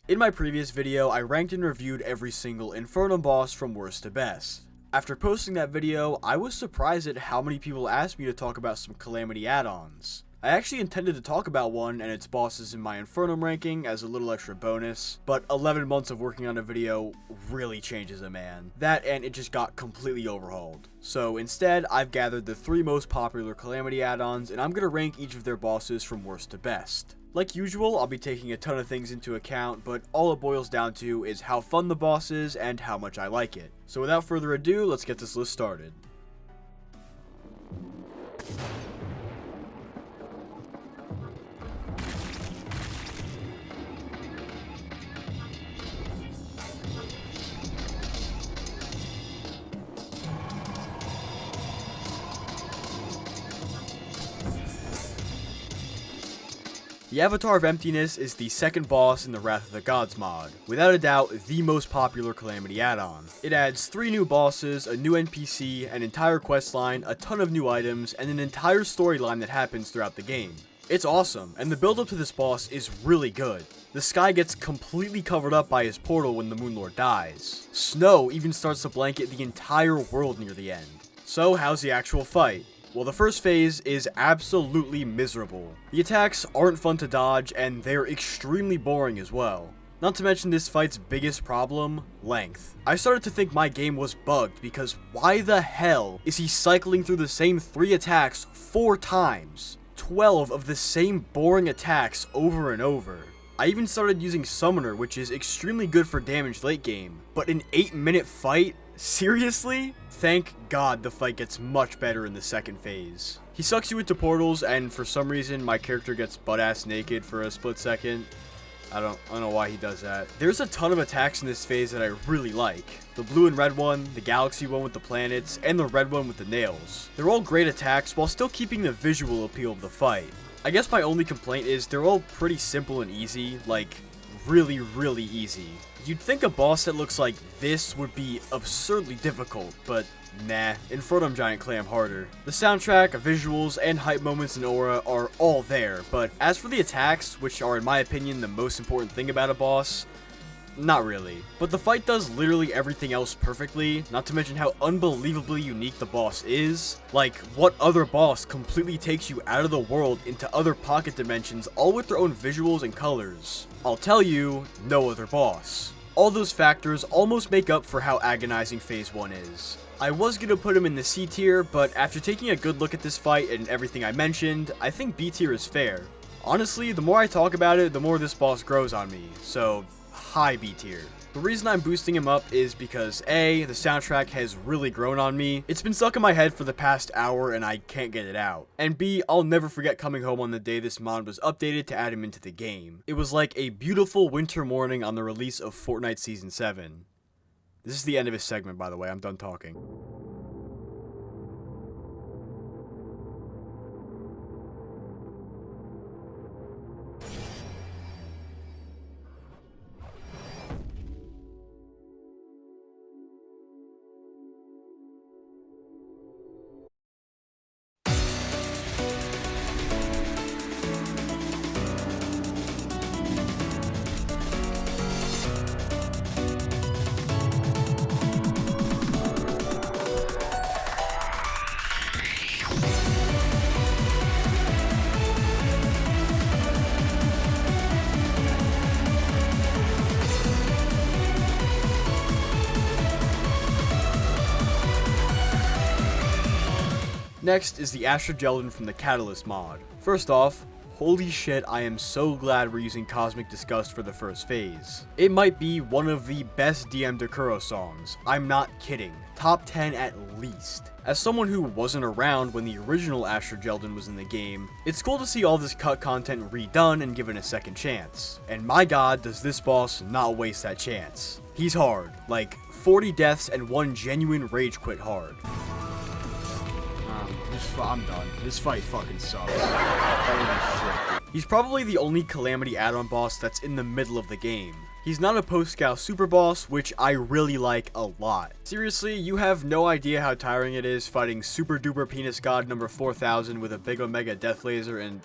In my previous video, I ranked and reviewed every single Infernum boss from worst to best. After posting that video, I was surprised at how many people asked me to talk about some Calamity add-ons. I actually intended to talk about one and its bosses in my Infernum ranking as a little extra bonus, but 11 months of working on a video really changes a man. That and it just got completely overhauled. So instead, I've gathered the 3 most popular Calamity add-ons and I'm going to rank each of their bosses from worst to best. Like usual, I'll be taking a ton of things into account, but all it boils down to is how fun the boss is and how much I like it. So without further ado, let's get this list started. The Avatar of Emptiness is the second boss in the Wrath of the Gods mod, without a doubt the most popular Calamity add-on. It adds 3 new bosses, a new NPC, an entire questline, a ton of new items, and an entire storyline that happens throughout the game. It's awesome, and the build up to this boss is really good. The sky gets completely covered up by his portal when the Moonlord dies. Snow even starts to blanket the entire world near the end. So how's the actual fight? Well, the first phase is absolutely miserable. The attacks aren't fun to dodge, and they're extremely boring as well. Not to mention this fight's biggest problem, length. I started to think my game was bugged because why the hell is he cycling through the same 3 attacks 4 times? 12 of the same boring attacks over and over. I even started using Summoner, which is extremely good for damage late game, but an 8-minute fight? Seriously? Thank God the fight gets much better in the second phase. He sucks you into portals, and for some reason my character gets butt-ass naked for a split second. I don't know why he does that. There's a ton of attacks in this phase that I really like. The blue and red one, the galaxy one with the planets, and the red one with the nails. They're all great attacks while still keeping the visual appeal of the fight. I guess my only complaint is they're all pretty simple and easy, like really easy. You'd think a boss that looks like this would be absurdly difficult, but nah, Infernum Giant Clam harder. The soundtrack, visuals, and hype moments in Aura are all there, but as for the attacks, which are in my opinion the most important thing about a boss, not really. But the fight does literally everything else perfectly, not to mention how unbelievably unique the boss is. Like, what other boss completely takes you out of the world into other pocket dimensions, all with their own visuals and colors? I'll tell you, no other boss. All those factors almost make up for how agonizing Phase 1 is. I was gonna put him in the C tier, but after taking a good look at this fight and everything I mentioned, I think B tier is fair. Honestly, the more I talk about it, the more this boss grows on me, so high B tier. The reason I'm boosting him up is because A, the soundtrack has really grown on me. It's been stuck in my head for the past hour and I can't get it out. And B, I'll never forget coming home on the day this mod was updated to add him into the game. It was like a beautiful winter morning on the release of Fortnite Season 7. This is the end of his segment, by the way. I'm done talking. Next is the Astrageldon from the Catalyst mod. First off, holy shit, I am so glad we're using Cosmic Disgust for the first phase. It might be one of the best DM Dekuro songs. I'm not kidding. Top 10 at least. As someone who wasn't around when the original Astrageldon was in the game, it's cool to see all this cut content redone and given a second chance. And my god, does this boss not waste that chance. He's hard, like 40 deaths and 1 genuine rage quit hard. I'm done. This fight fucking sucks. Holy shit. He's probably the only Calamity add-on boss that's in the middle of the game. He's not a post-scout super boss, which I really like a lot. Seriously, you have no idea how tiring it is fighting super duper penis god number 4000 with a big omega death laser and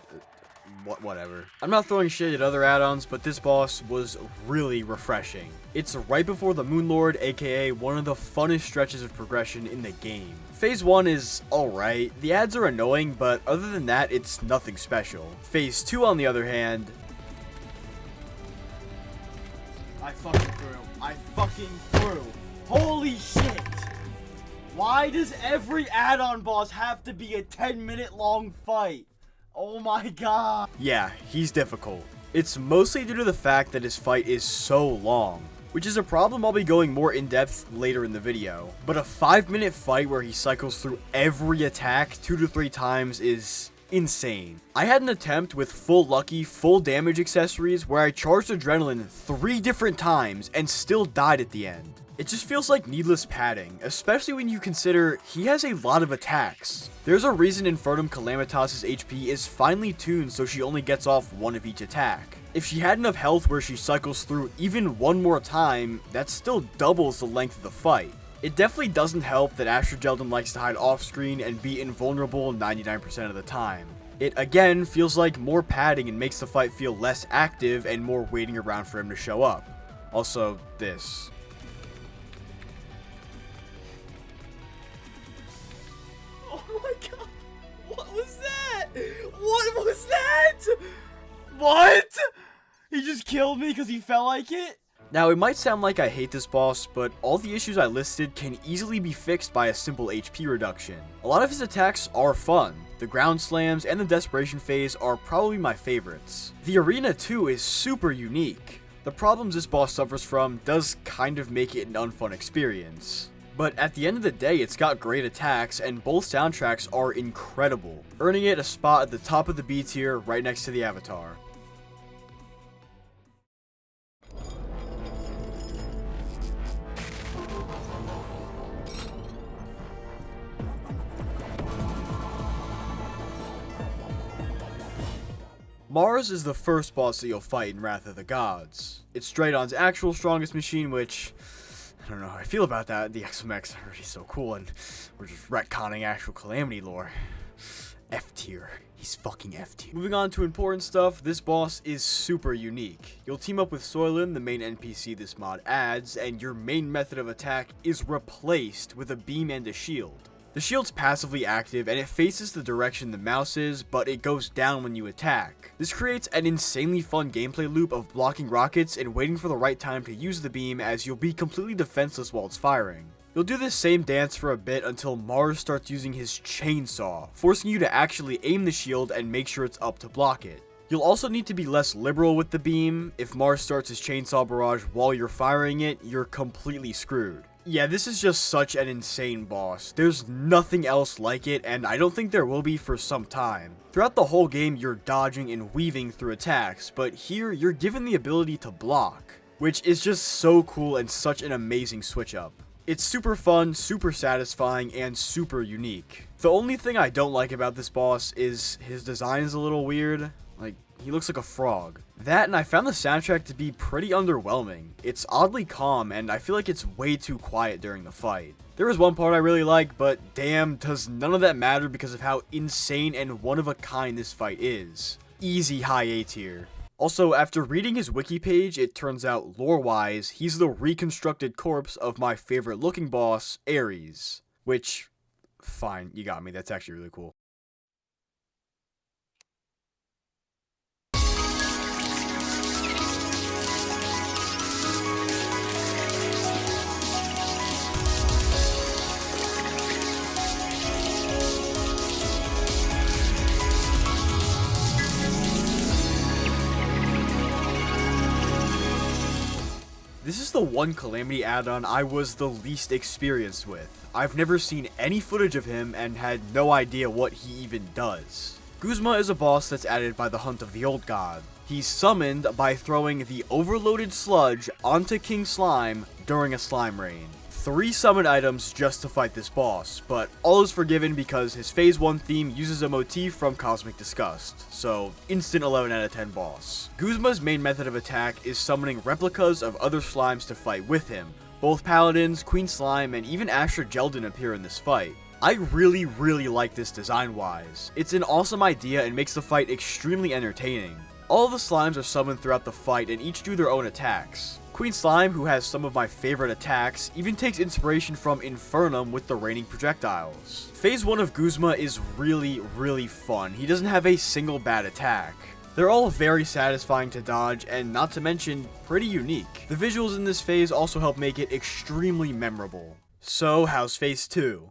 whatever. I'm not throwing shade at other add-ons, but this boss was really refreshing. It's right before the Moon Lord, aka one of the funnest stretches of progression in the game. Phase 1 is alright, the ads are annoying, but other than that, it's nothing special. Phase 2, on the other hand... I fucking threw. Holy shit! Why does every add-on boss have to be a 10-minute long fight? Oh my god. Yeah, he's difficult. It's mostly due to the fact that his fight is so long, which is a problem I'll be going more in depth later in the video. But a 5-minute fight where he cycles through every attack 2 to 3 times is insane. I had an attempt with full lucky, full damage accessories where I charged Adrenaline 3 different times and still died at the end. It just feels like needless padding, especially when you consider he has a lot of attacks. There's a reason Infernum Calamitas' HP is finely tuned so she only gets off 1 of each attack. If she had enough health where she cycles through even 1 more time, that still doubles the length of the fight. It definitely doesn't help that Astrageldon likes to hide off screen and be invulnerable 99% of the time. It again feels like more padding and makes the fight feel less active and more waiting around for him to show up. Also, this. What was that? What? He just killed me because he felt like it? Now, it might sound like I hate this boss, but all the issues I listed can easily be fixed by a simple HP reduction. A lot of his attacks are fun. The ground slams and the desperation phase are probably my favorites. The arena too is super unique. The problems this boss suffers from does kind of make it an unfun experience. But at the end of the day, it's got great attacks, and both soundtracks are incredible, earning it a spot at the top of the B tier right next to the Avatar. Mars is the first boss that you'll fight in Wrath of the Gods. It's Straydon's actual strongest machine, which... I don't know how I feel about that. The XMX are already so cool, and we're just retconning actual Calamity lore. F tier. He's fucking F tier. Moving on to important stuff, this boss is super unique. You'll team up with Soylent, the main NPC this mod adds, and your main method of attack is replaced with a beam and a shield. The shield's passively active, and it faces the direction the mouse is, but it goes down when you attack. This creates an insanely fun gameplay loop of blocking rockets and waiting for the right time to use the beam, as you'll be completely defenseless while it's firing. You'll do this same dance for a bit until Mars starts using his chainsaw, forcing you to actually aim the shield and make sure it's up to block it. You'll also need to be less liberal with the beam. If Mars starts his chainsaw barrage while you're firing it, you're completely screwed. Yeah, this is just such an insane boss. There's nothing else like it, and I don't think there will be for some time. Throughout the whole game, you're dodging and weaving through attacks, but here, you're given the ability to block, which is just so cool and such an amazing switch up. It's super fun, super satisfying, and super unique. The only thing I don't like about this boss is his design is a little weird. Like, he looks like a frog. That, and I found the soundtrack to be pretty underwhelming. It's oddly calm, and I feel like it's way too quiet during the fight. There is one part I really like, but damn, does none of that matter because of how insane and one-of-a-kind this fight is. Easy high A tier. Also, after reading his wiki page, it turns out, lore-wise, he's the reconstructed corpse of my favorite looking boss, Ares. Which, fine, you got me, that's actually really cool. This is the one Calamity add-on I was the least experienced with. I've never seen any footage of him and had no idea what he even does. Goozma is a boss that's added by the Hunt of the Old God. He's summoned by throwing the overloaded sludge onto King Slime during a slime rain. 3 summon items just to fight this boss, but all is forgiven because his Phase 1 theme uses a motif from Cosmic Disgust, so instant 11 out of 10 boss. Goozma's main method of attack is summoning replicas of other slimes to fight with him. Both Paladins, Queen Slime, and even Astrageldon appear in this fight. I really like this design-wise. It's an awesome idea and makes the fight extremely entertaining. All of the slimes are summoned throughout the fight and each do their own attacks. Queen Slime, who has some of my favorite attacks, even takes inspiration from Infernum with the raining projectiles. Phase 1 of Goozma is really fun. He doesn't have a single bad attack. They're all very satisfying to dodge, and not to mention, pretty unique. The visuals in this phase also help make it extremely memorable. So, how's Phase 2?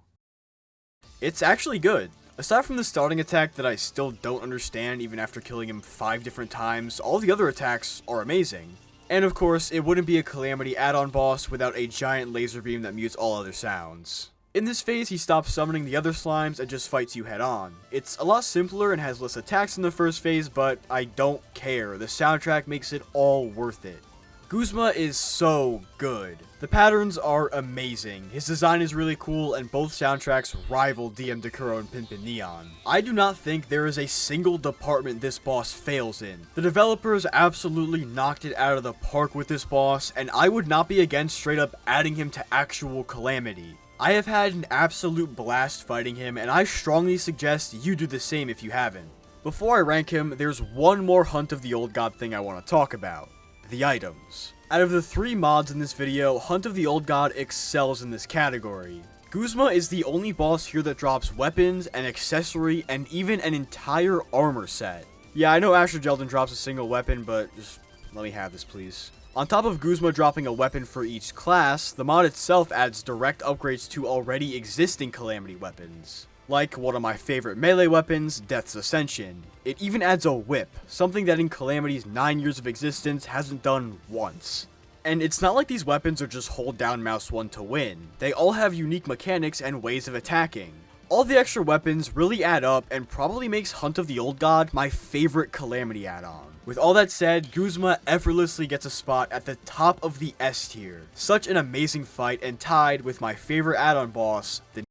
It's actually good. Aside from the starting attack that I still don't understand even after killing him 5 different times, all the other attacks are amazing. And of course, it wouldn't be a Calamity Addon boss without a giant laser beam that mutes all other sounds. In this phase, he stops summoning the other slimes and just fights you head on. It's a lot simpler and has less attacks in the first phase, but I don't care. The soundtrack makes it all worth it. Goozma is so good. The patterns are amazing, his design is really cool, and both soundtracks rival DM Decuro and Pimpin' Neon. I do not think there is a single department this boss fails in. The developers absolutely knocked it out of the park with this boss, and I would not be against straight up adding him to actual Calamity. I have had an absolute blast fighting him, and I strongly suggest you do the same if you haven't. Before I rank him, there's one more Hunt of the Old God thing I want to talk about. The items. Out of the 3 mods in this video, Hunt of the Old God excels in this category. Goozma is the only boss here that drops weapons, an accessory, and even an entire armor set. Yeah, I know Astrageldon drops a single weapon, but just let me have this, please. On top of Goozma dropping a weapon for each class, the mod itself adds direct upgrades to already existing Calamity weapons. Like one of my favorite melee weapons, Death's Ascension. It even adds a whip, something that in Calamity's 9 years of existence hasn't done once. And it's not like these weapons are just hold down mouse 1 to win. They all have unique mechanics and ways of attacking. All the extra weapons really add up and probably makes Hunt of the Old God my favorite Calamity add-on. With all that said, Goozma effortlessly gets a spot at the top of the S tier. Such an amazing fight and tied with my favorite add-on boss, the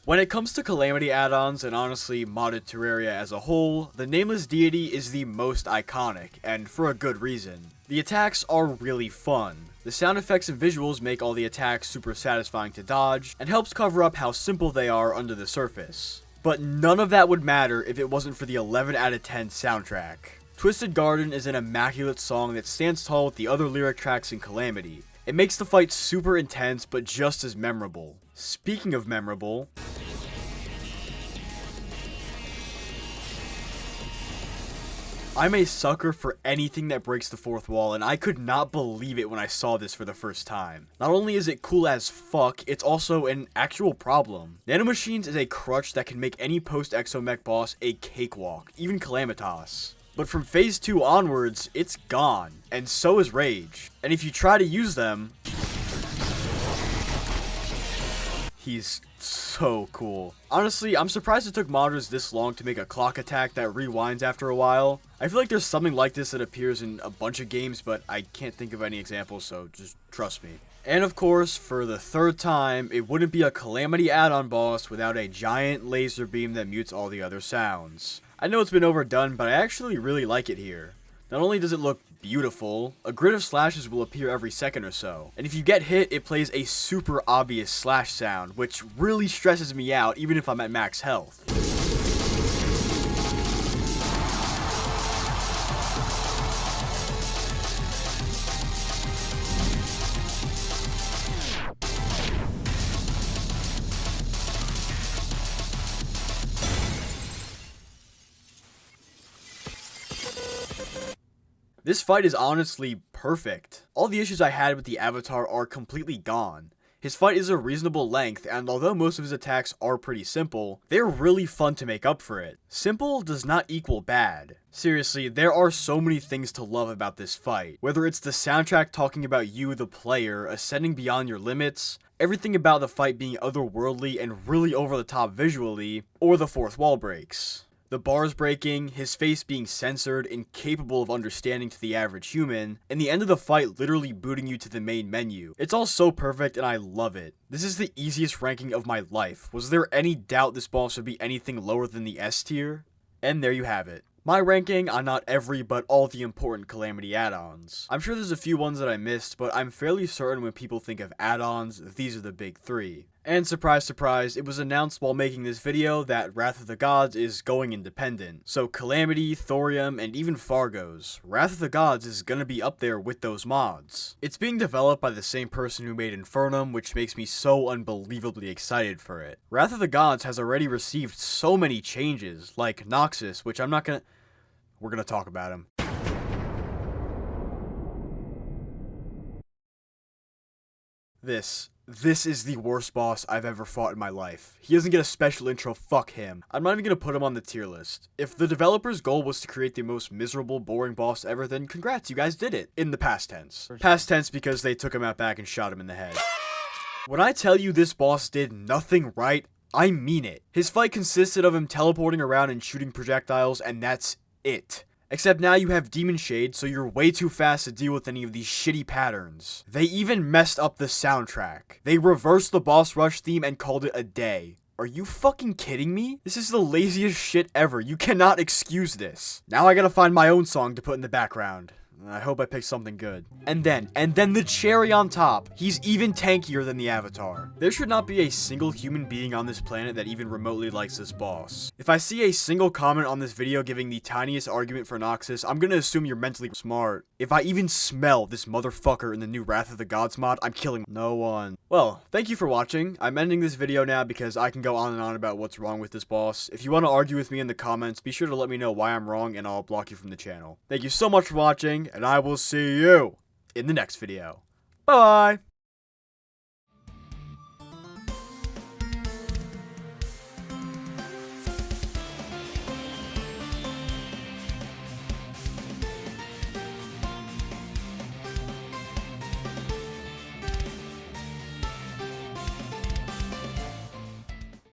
When it comes to Calamity add-ons, and honestly modded Terraria as a whole, the Nameless Deity is the most iconic, and for a good reason. The attacks are really fun. The sound effects and visuals make all the attacks super satisfying to dodge, and helps cover up how simple they are under the surface. But none of that would matter if it wasn't for the 11 out of 10 soundtrack. Twisted Garden is an immaculate song that stands tall with the other lyric tracks in Calamity. It makes the fight super intense, but just as memorable. Speaking of memorable, I'm a sucker for anything that breaks the fourth wall, and I could not believe it when I saw this for the first time. Not only is it cool as fuck, it's also an actual problem. Nanomachines is a crutch that can make any post-Exomech boss a cakewalk, even Calamitas. But from phase 2 onwards, it's gone, and so is Rage. And if you try to use them, he's so cool. Honestly, I'm surprised it took modders this long to make a clock attack that rewinds after a while. I feel like there's something like this that appears in a bunch of games, but I can't think of any examples, so just trust me. And of course, for the 3rd time, it wouldn't be a Calamity add-on boss without a giant laser beam that mutes all the other sounds. I know it's been overdone, but I actually really like it here. Not only does it look beautiful, a grid of slashes will appear every second or so, and if you get hit, it plays a super obvious slash sound, which really stresses me out even if I'm at max health. This fight is honestly perfect. All the issues I had with the avatar are completely gone. His fight is a reasonable length, and although most of his attacks are pretty simple, they're really fun to make up for it. Simple does not equal bad. Seriously, there are so many things to love about this fight. Whether it's the soundtrack talking about you, the player, ascending beyond your limits, everything about the fight being otherworldly and really over the top visually, or the fourth wall breaks. The bars breaking, his face being censored, incapable of understanding to the average human, and the end of the fight literally booting you to the main menu. It's all so perfect and I love it. This is the easiest ranking of my life. Was there any doubt this boss would be anything lower than the S tier? And there you have it. My ranking on not every but all the important Calamity add-ons. I'm sure there's a few ones that I missed, but I'm fairly certain when people think of add-ons, these are the big three. And surprise surprise, it was announced while making this video that Wrath of the Gods is going independent. So Calamity, Thorium, and even Fargo's. Wrath of the Gods is gonna be up there with those mods. It's being developed by the same person who made Infernum, which makes me so unbelievably excited for it. Wrath of the Gods has already received so many changes, like NOXUS, which we're gonna talk about him. This is the worst boss I've ever fought in my life. He doesn't get a special intro, fuck him. I'm not even gonna put him on the tier list. If the developer's goal was to create the most miserable, boring boss ever, then congrats, you guys did it. In the past tense. Past tense because they took him out back and shot him in the head. When I tell you this boss did nothing right, I mean it. His fight consisted of him teleporting around and shooting projectiles, and that's it. Except now you have Demon Shade, so you're way too fast to deal with any of these shitty patterns. They even messed up the soundtrack. They reversed the boss rush theme and called it a day. Are you fucking kidding me? This is the laziest shit ever. You cannot excuse this. Now I gotta find my own song to put in the background. I hope I picked something good. And then the cherry on top, he's even tankier than the Avatar. There should not be a single human being on this planet that even remotely likes this boss. If I see a single comment on this video giving the tiniest argument for NOXUS, I'm gonna assume you're mentally smart. If I even smell this motherfucker in the new Wrath of the Gods mod, I'm killing no one. Well, thank you for watching. I'm ending this video now because I can go on and on about what's wrong with this boss. If you want to argue with me in the comments, be sure to let me know why I'm wrong and I'll block you from the channel. Thank you so much for watching, and I will see you in the next video. Bye-bye!